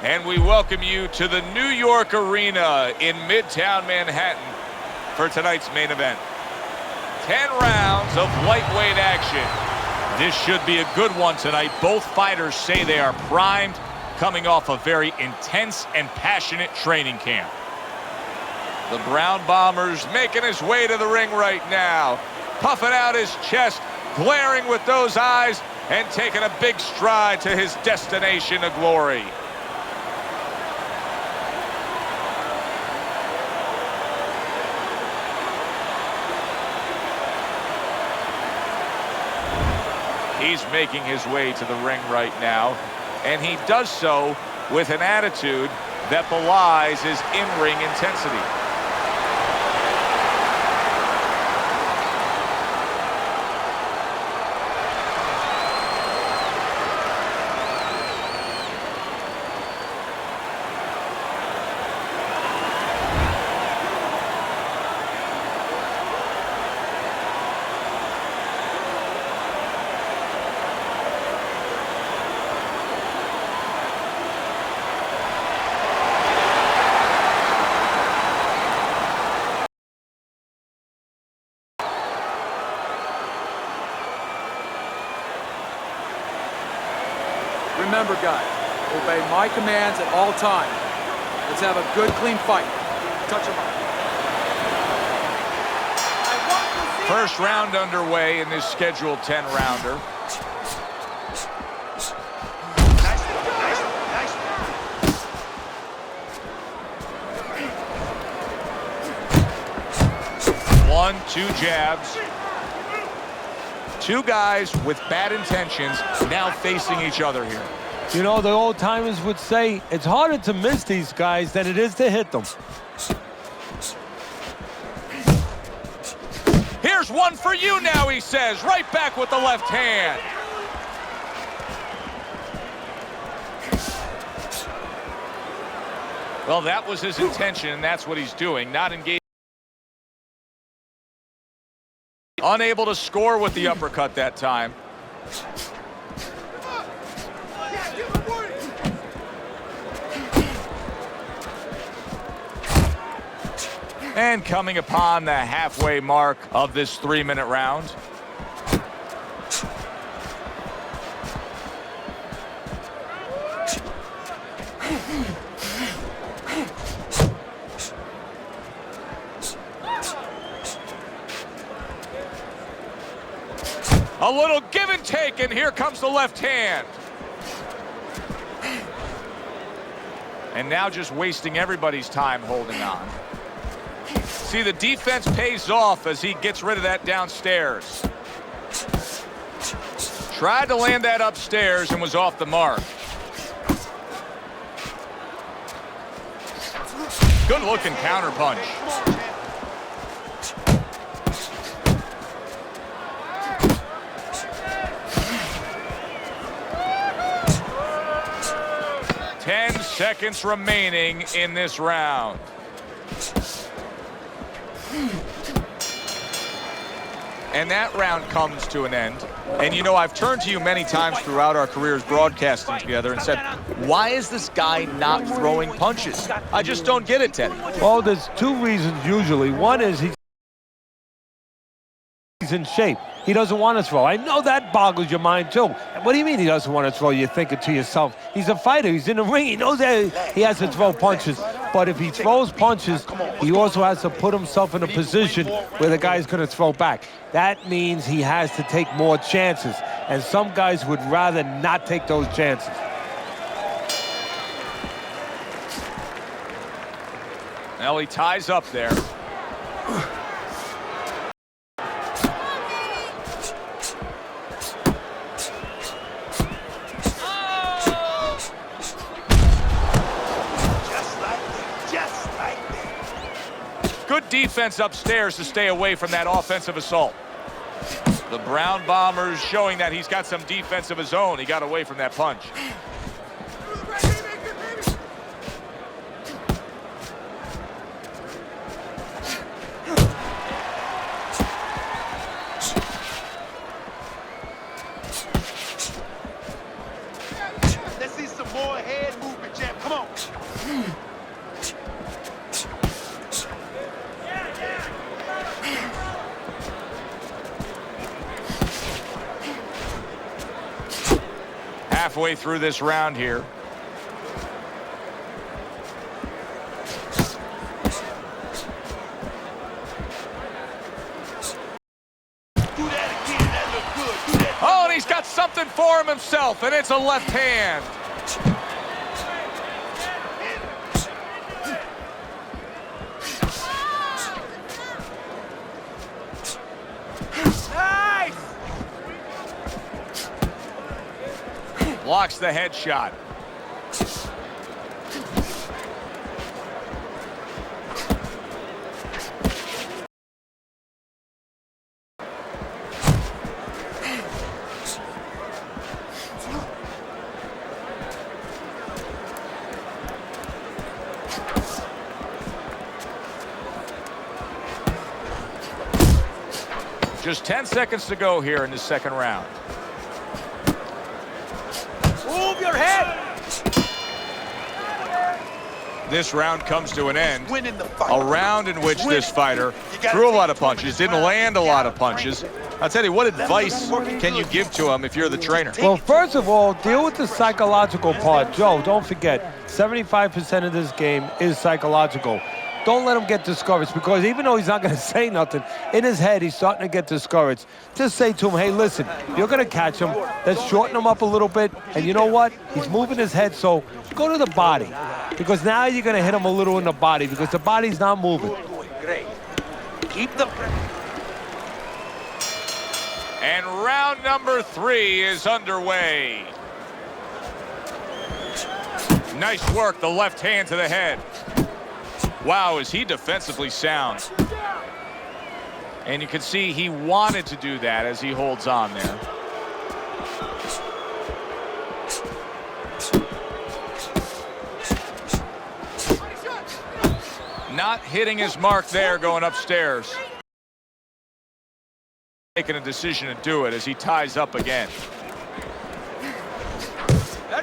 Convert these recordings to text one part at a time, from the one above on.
And we welcome you to the New York Arena in Midtown Manhattan for tonight's main event. 10 rounds of lightweight action. This should be a good one tonight. Both fighters say they are primed, coming off a very intense and passionate training camp. The Brown Bomber's making his way to the ring right now, puffing out his chest, glaring with those eyes, and taking a big stride to his destination of glory. He's making his way to the ring right now, and he does so with an attitude that belies his in-ring intensity. Remember, guys, obey my commands at all times. Let's have a good, clean fight. Touch him up. First round underway in this scheduled 10-rounder. One, two jabs. Two guys with bad intentions now facing each other here. You know, the old-timers would say it's harder to miss these guys than it is to hit them. Here's one for you now, he says, right back with the left hand. Well, that was his intention, and that's what he's doing, not engaging. Unable to score with the uppercut that time. And coming upon the halfway mark of this 3-minute round. A little give and take, and here comes the left hand. And now just wasting everybody's time holding on. See, the defense pays off as he gets rid of that downstairs. Tried to land that upstairs and was off the mark. Good looking counter punch. Seconds remaining in this round. And that round comes to an end. And you know, I've turned to you many times throughout our careers broadcasting together and said, why is this guy not throwing punches? I just don't get it, Teddy. Well, there's two reasons usually. One is he's in shape. He doesn't want to throw. I know that boggles your mind, too. What do you mean he doesn't want to throw? You're thinking to yourself, he's a fighter. He's in the ring. He knows that he has to throw punches. But if he throws punches, he also has to put himself in a position where the guy's going to throw back. That means he has to take more chances. And some guys would rather not take those chances. Now he ties up there. Good defense upstairs to stay away from that offensive assault. The Brown Bombers showing that he's got some defense of his own. He got away from that punch. Let's see some more head movement, champ. Come on. Halfway through this round here. Oh, and he's got something for him himself, and it's a left hand. Nice! Blocks the headshot. Just 10 seconds to go here in the second round. Move your head! This round comes to an end. Winning the fight. A round in which this fighter threw a lot of punches, didn't land a lot of punches. I'll tell you, what advice can you give to him if you're the trainer? Well, first of all, deal with the psychological part. Joe, don't forget, 75% of this game is psychological. Don't let him get discouraged, because even though he's not going to say nothing, in his head he's starting to get discouraged. Just say to him, hey, listen, you're going to catch him. Let's shorten him up a little bit. And you know what? He's moving his head, so go to the body, because now you're going to hit him a little in the body, because the body's not moving. Great. Keep the... And round number 3 is underway. Nice work, the left hand to the head. Wow, is he defensively sound. And you can see he wanted to do that as he holds on there. Not hitting his mark there, going upstairs. Making a decision to do it as he ties up again.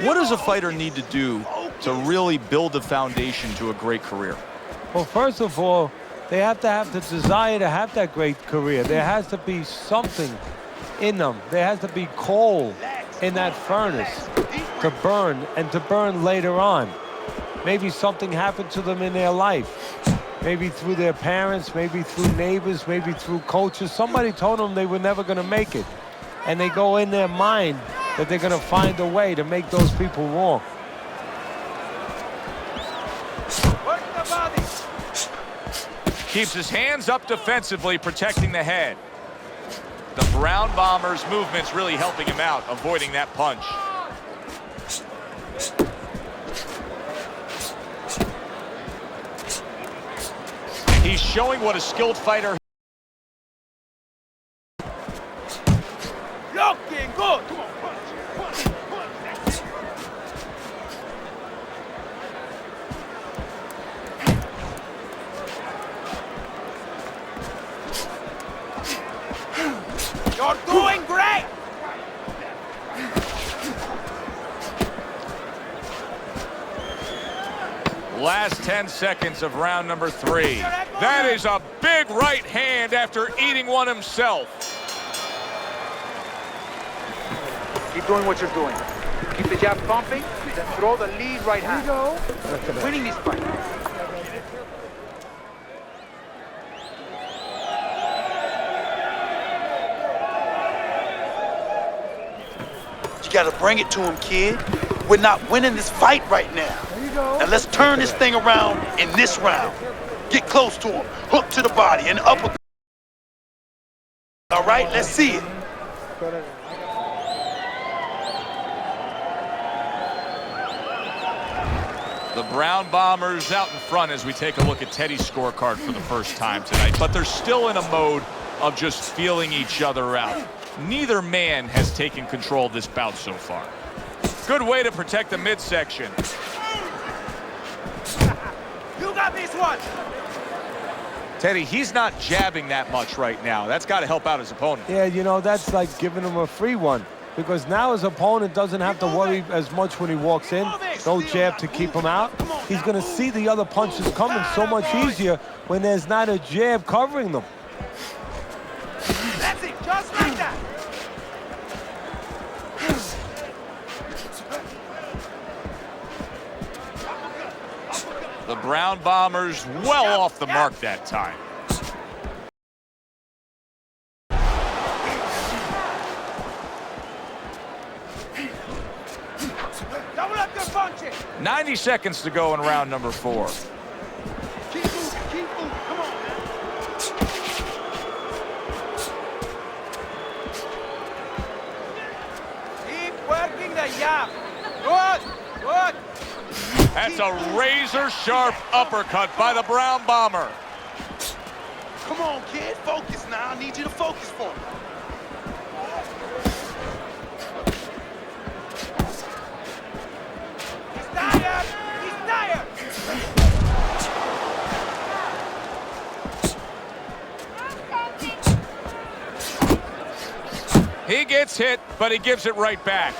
What does a fighter need to do to really build a foundation to a great career? Well, first of all, they have to have the desire to have that great career. There has to be something in them. There has to be coal in that furnace to burn, and to burn later on. Maybe something happened to them in their life. Maybe through their parents, maybe through neighbors, maybe through coaches. Somebody told them they were never going to make it. And they go in their mind that they're going to find a way to make those people wrong. Work the body! Keeps his hands up defensively, protecting the head. The Brown Bombers' movement's really helping him out, avoiding that punch. He's showing what a skilled fighter. Looking good! You're doing great! Last 10 seconds of round number 3. That is a big right hand after eating one himself. Keep doing what you're doing. Keep the jab pumping, then throw the lead right hand. Winning this fight. You gotta bring it to him, kid. We're not winning this fight right now. Now let's turn this thing around in this round. Get close to him, hook to the body, and uppercut. All right, let's see it. The Brown Bombers out in front as we take a look at Teddy's scorecard for the first time tonight. But they're still in a mode of just feeling each other out. Neither man has taken control of this bout so far. Good way to protect the midsection. You got this one! Teddy, he's not jabbing that much right now. That's got to help out his opponent. Yeah, you know, that's like giving him a free one, because now his opponent doesn't have to worry as much when he walks in. no jab to keep him out. He's going to see the other punches coming so much easier when there's not a jab covering them. That's it, just like that. The Brown Bombers well off the mark that time. Double up your punches. 90 seconds to go in round number 4. Keep moving, come on, man. Keep working the jab. Good. That's a razor-sharp uppercut by the Brown Bomber. Come on, kid. Focus now. I need you to focus for me. He's tired. He gets hit, but he gives it right back.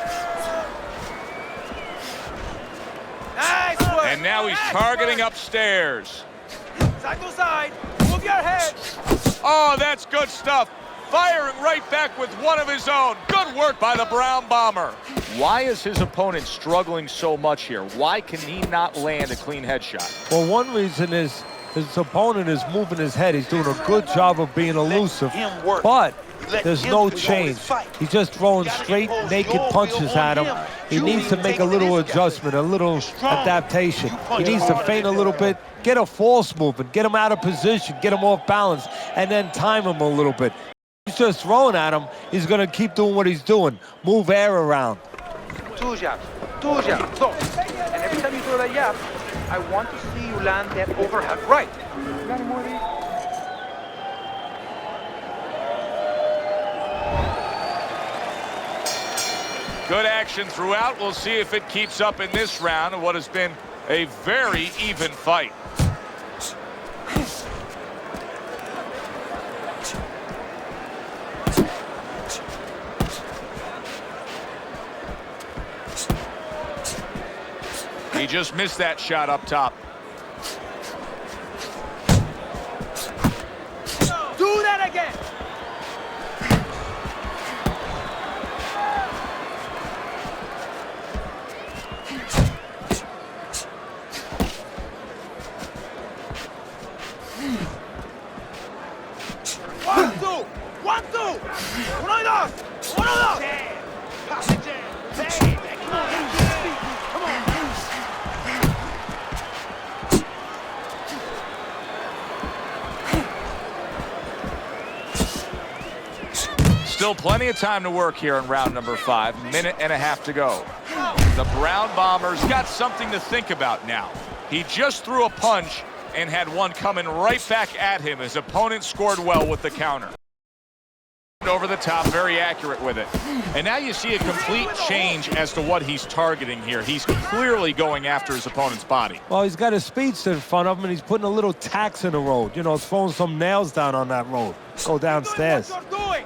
Nice work. And now he's targeting upstairs. Side to side. Move your head. Oh, that's good stuff. Firing right back with one of his own. Good work by the Brown Bomber. Why is his opponent struggling so much here? Why can he not land a clean headshot? Well, one reason is his opponent is moving his head. He's doing a good job of being elusive, him work. but Let there's him no control change. his fight. He's just throwing straight, naked punches at him. He needs to make a little adjustment, a little adaptation. He needs to feint a little bit, get a false movement, get him out of position, get him off balance, and then time him a little bit. He's just throwing at him. He's going to keep doing what he's doing. Move air around. Two jabs. So, and every time you throw that jab, I want to see you land that overhead right. Good action throughout. We'll see if it keeps up in this round of what has been a very even fight. He just missed that shot up top. Do that again. One, two. Uno y dos. Pass the jab. Come on. Come on. Still plenty of time to work here in round number 5. Minute and a half to go. The Brown Bombers got something to think about now. He just threw a punch and had one coming right back at him. His opponent scored well with the counter. Over the top, very accurate with it. And now you see a complete change as to what he's targeting here. He's clearly going after his opponent's body. Well, he's got a speedster in front of him, and he's putting a little tax in the road. You know, throwing some nails down on that road. Go downstairs. What you're doing.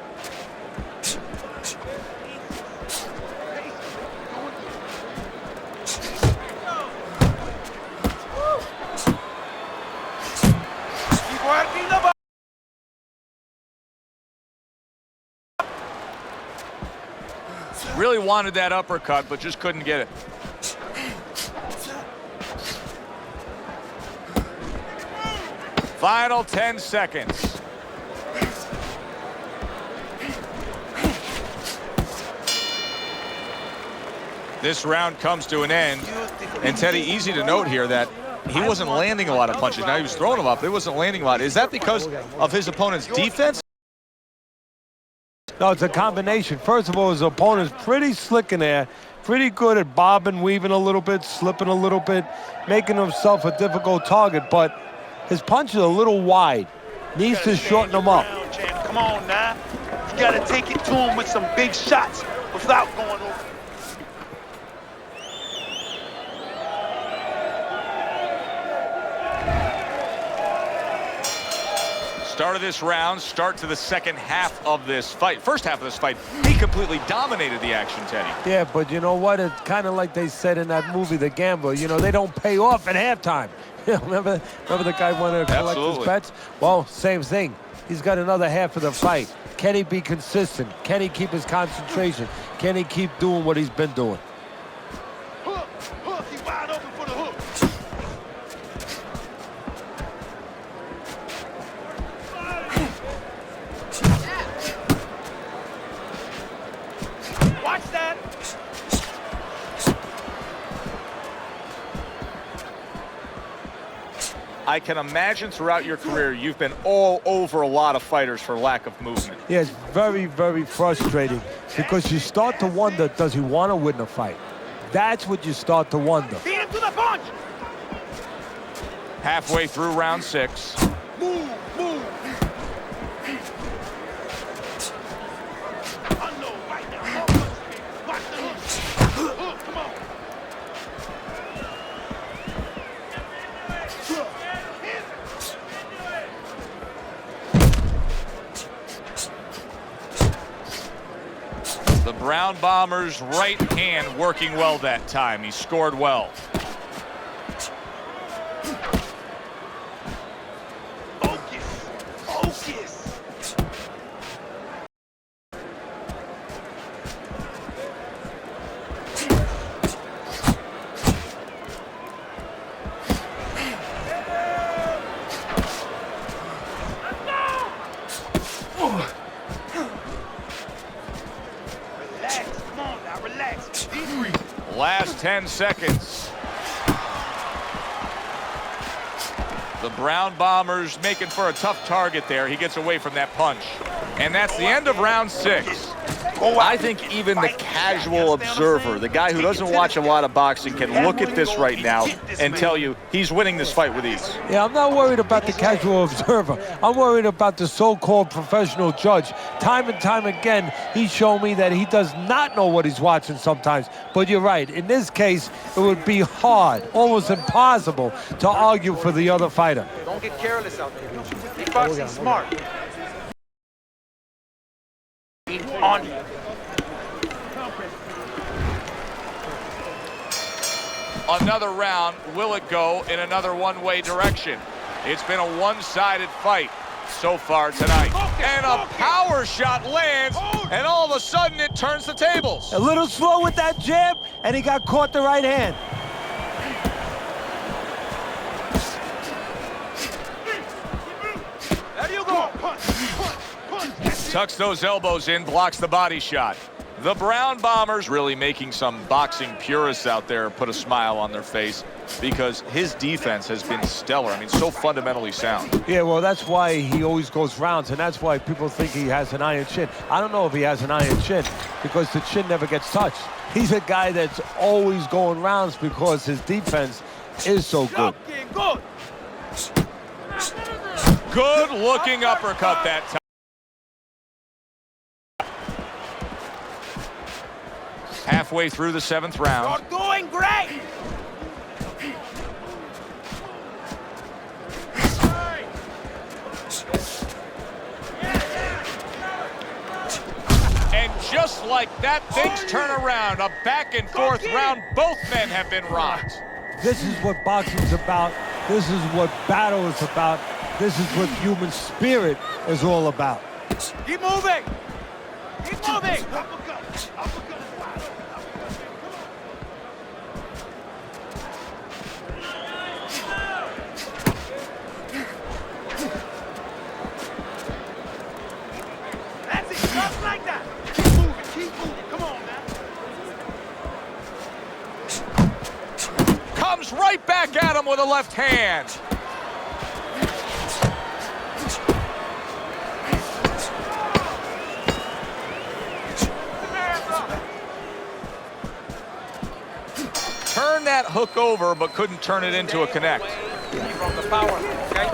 Keep working the ball. Really wanted that uppercut, but just couldn't get it. Final 10 seconds. This round comes to an end. And Teddy, easy to note here that he wasn't landing a lot of punches. Now he was throwing them up, but he wasn't landing a lot. Is that because of his opponent's defense? No, it's a combination. First of all, his opponent's pretty slick in there, pretty good at bobbing, weaving a little bit, slipping a little bit, making himself a difficult target, but his punch is a little wide. Needs to shorten them up. Come on now. You got to take it to him with some big shots without going over. Start of this round, start to the second half of this fight. First half of this fight, he completely dominated the action, Teddy. Yeah, but you know what? It's kind of like they said in that movie, The Gambler. You know, they don't pay off at halftime. remember the guy wanted to collect his bets? Well, same thing. He's got another half of the fight. Can he be consistent? Can he keep his concentration? Can he keep doing what he's been doing? Hook, hook, he's wide open for the hook. Watch that. I can imagine throughout your career, you've been all over a lot of fighters for lack of movement. Yeah, it's very, very frustrating because you start to wonder, does he want to win the fight? That's what you start to wonder. Beat him to the punch. Halfway through round 6. Move, move. Unload right now. Watch the hook. Hook, come on. The Brown Bomber's right hand working well that time. He scored well. Focus, focus. Relax, come on now, relax. Deep breathe. Last 10 seconds. The Brown Bombers making for a tough target there. He gets away from that punch. And that's the end of round 6. I think even the casual observer, the guy who doesn't watch a lot of boxing, can look at this right now and tell you he's winning this fight with ease. Yeah, I'm not worried about the casual observer. I'm worried about the so-called professional judge. Time and time again, he's shown me that he does not know what he's watching sometimes. But you're right. In this case, it would be hard, almost impossible, to argue for the other fighter. Don't get careless out there. Be boxing smart. On you. Another round, will it go in another one-way direction? It's been a one-sided fight so far tonight. And a power shot lands, and all of a sudden it turns the tables. A little slow with that jab, and he got caught the right hand. There you go. Punch, punch, punch. Tucks those elbows in, blocks the body shot. The Brown Bombers really making some boxing purists out there put a smile on their face because his defense has been stellar. I mean, so fundamentally sound. Yeah, well, that's why he always goes rounds, and that's why people think he has an iron chin. I don't know if he has an iron chin because the chin never gets touched. He's a guy that's always going rounds because his defense is so good. Good looking uppercut that time. Halfway through the 7th round. You're doing great. And just like that, things turn around. A back and forth round. Both men have been rocked. This is what boxing's about. This is what battle is about. This is what human spirit is all about. Keep moving. Keep moving. Uppercut. Uppercut. That's it. Just like that. Keep moving. Keep moving. Come on, man. Comes right back at him with a left hand. Turn that hook over, but couldn't turn it into a connect. From the power, okay?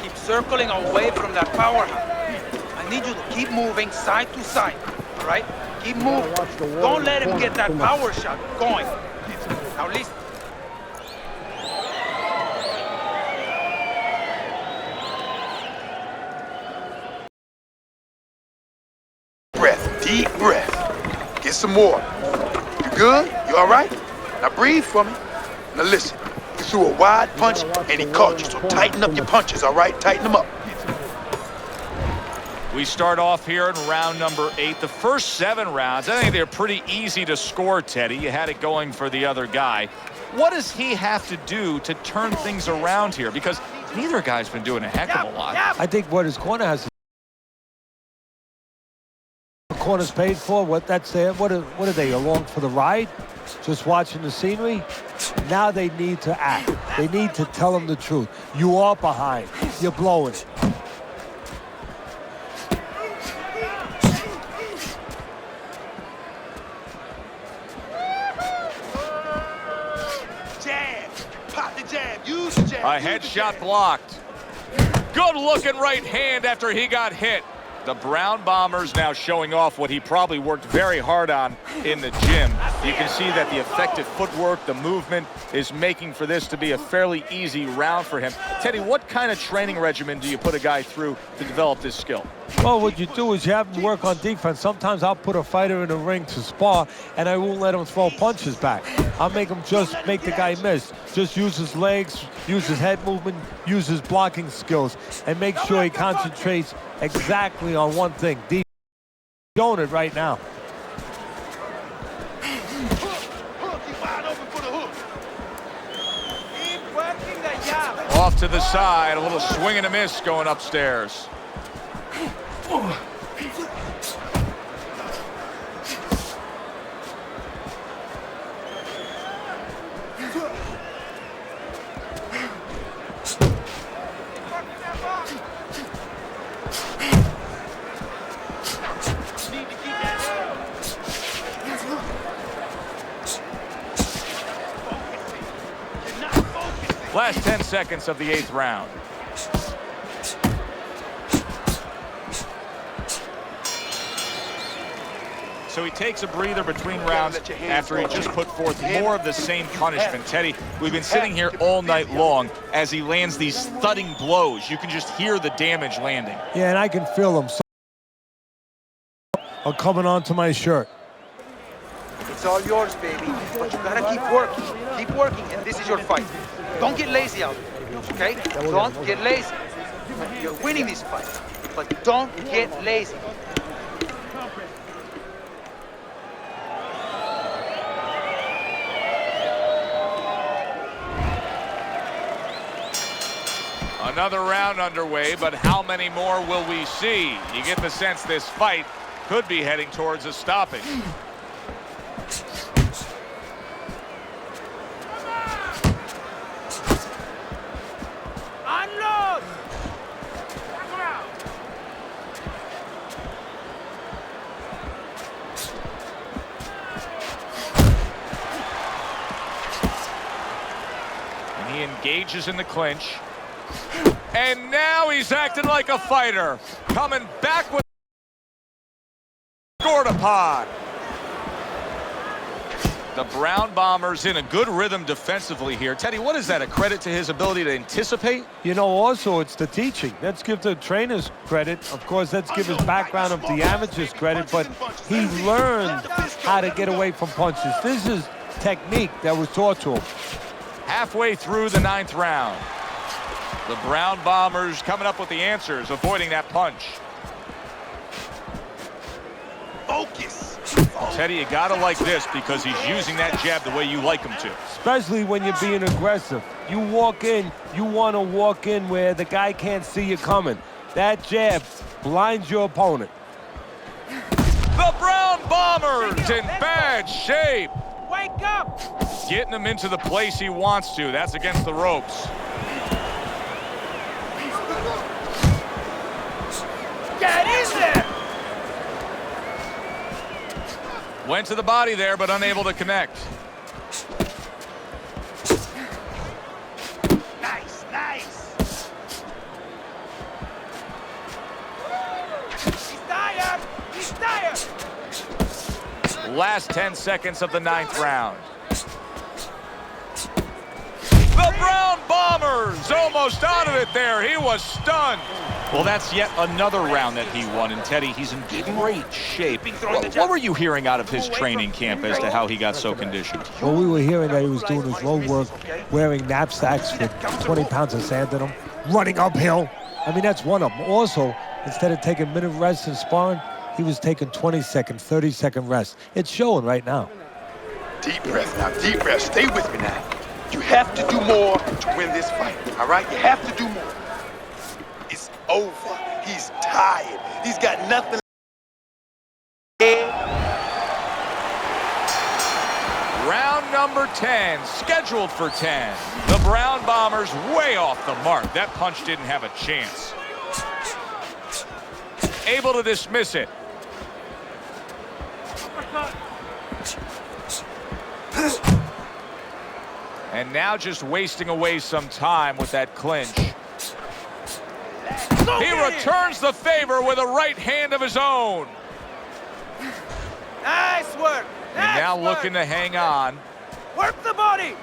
Keep circling away from that power. I need you to keep moving side to side, all right? Keep moving. Don't let him get that power shot going. Now listen. Deep breath. Get some water. You good? You all right? Now breathe for me. Now listen. You threw a wide punch and he caught you, so tighten up your punches, all right? Tighten them up. We start off here in round number 8. The first 7 rounds, I think they're pretty easy to score, Teddy. You had it going for the other guy. What does he have to do to turn things around here? Because neither guy's been doing a heck of a lot. I think what his corner has to the corner's paid for, what that's there. What are they, along for the ride? Just watching the scenery? Now they need to act. They need to tell him the truth. You are behind. You're blowing it. A headshot blocked. Good looking right hand after he got hit. The Brown Bombers now showing off what he probably worked very hard on in the gym. You can see that the effective footwork, the movement is making for this to be a fairly easy round for him. Teddy, what kind of training regimen do you put a guy through to develop this skill? Well, what you do is you have him work on defense. Sometimes I'll put a fighter in the ring to spar, and I won't let him throw punches back. I'll make him just make the guy miss. Just use his legs, use his head movement, use his blocking skills, and make sure he concentrates exactly on one thing. He's showing it right now. Off to the side, a little swing and a miss going upstairs. Last 10 seconds of the 8th round. So he takes a breather between rounds after he just put forth more of the same punishment. Teddy, we've been sitting here all night long as he lands these thudding blows. You can just hear the damage landing. Yeah, and I can feel them are coming onto my shirt. It's all yours, baby. But you gotta keep working. Keep working, and this is your fight. Don't get lazy out there, okay? Don't get lazy. You're winning this fight, but don't get lazy. Another round underway, but how many more will we see? You get the sense this fight could be heading towards a stoppage. Unload! And he engages in the clinch. And now he's acting like a fighter. Coming back with Gordapod. The Brown Bombers in a good rhythm defensively here. Teddy, what is that, a credit to his ability to anticipate? You know, also, it's the teaching. Let's give the trainers credit. Of course, let's give his background of the amateurs credit, but he learned how to get away from punches. This is technique that was taught to him. Halfway through the 9th round. The Brown Bombers coming up with the answers, avoiding that punch. Focus. Teddy, you gotta like this because he's using that jab the way you like him to. Especially when you're being aggressive. You walk in, you want to walk in where the guy can't see you coming. That jab blinds your opponent. The Brown Bombers in bad shape. Wake up! Getting him into the place he wants to. That's against the ropes. Get in there! Went to the body there, but unable to connect. Nice, nice. He's tired! He's tired! Last 10 seconds of the 9th round. The Brown Bombers almost almost out of it there. He was stunned. Well, that's yet another round that he won. And Teddy, he's in great shape. What were you hearing out of his training camp as to how he got so conditioned? Well, we were hearing that he was doing his road work, wearing knapsacks with 20 pounds of sand in them, running uphill. I mean, that's one of them. Also, instead of taking minute rests in sparring, he was taking 20-second, 30-second rests. It's showing right now. Deep breath now, deep breath. Stay with me now. You have to do more to win this fight, all right? You have to do more. It's over. He's tired. He's got nothing. Round number 10, scheduled for 10. The Brown Bombers way off the mark. That punch didn't have a chance. Able to dismiss it. And now just wasting away some time with that clinch. He returns the favor with a right hand of his own. Nice work. And now looking to hang on. Work the body.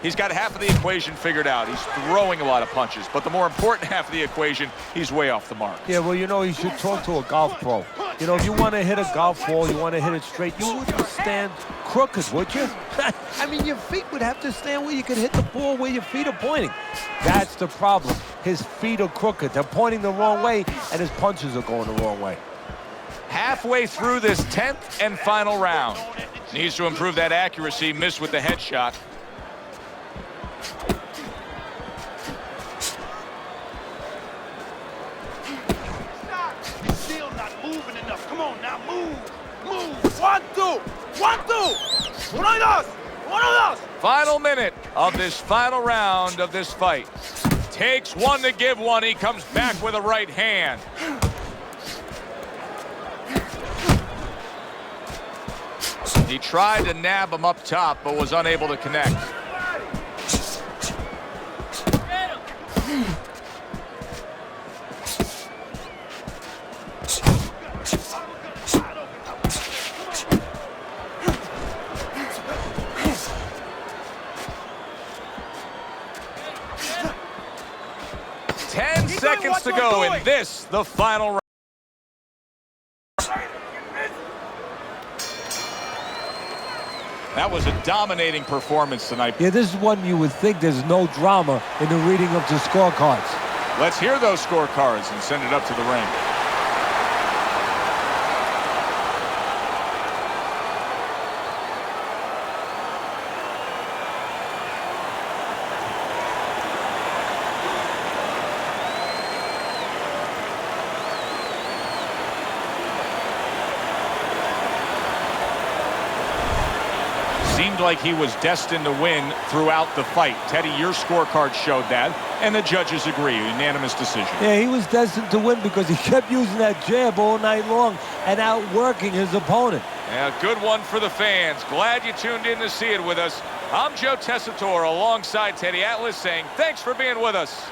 He's got half of the equation figured out. He's throwing a lot of punches, but the more important half of the equation, he's way off the mark. Yeah, well, you know, you should talk to a golf pro. You know, if you want to hit a golf ball, you want to hit it straight, you wouldn't stand crooked, would you? I mean, your feet would have to stand where you could hit the ball where your feet are pointing. That's the problem. His feet are crooked. They're pointing the wrong way, and his punches are going the wrong way. Halfway through this 10th and final round. Needs to improve that accuracy. Missed with the headshot. Still not moving enough. Come on now, move. Move. 1, 2. 1, 2. Uno y dos. Uno y dos. Final minute of this final round of this fight. Takes one to give one. He comes back with a right hand. He tried to nab him up top, but was unable to connect. Seconds to go in this, the final round. That was a dominating performance tonight. Yeah, this is one you would think there's no drama in the reading of the scorecards. Let's hear those scorecards and send it up to the ring. Seemed like he was destined to win throughout the fight. Teddy, your scorecard showed that, and the judges agree. Unanimous decision. Yeah, he was destined to win because he kept using that jab all night long and outworking his opponent. Yeah, good one for the fans. Glad you tuned in to see it with us. I'm Joe Tessitore alongside Teddy Atlas saying thanks for being with us.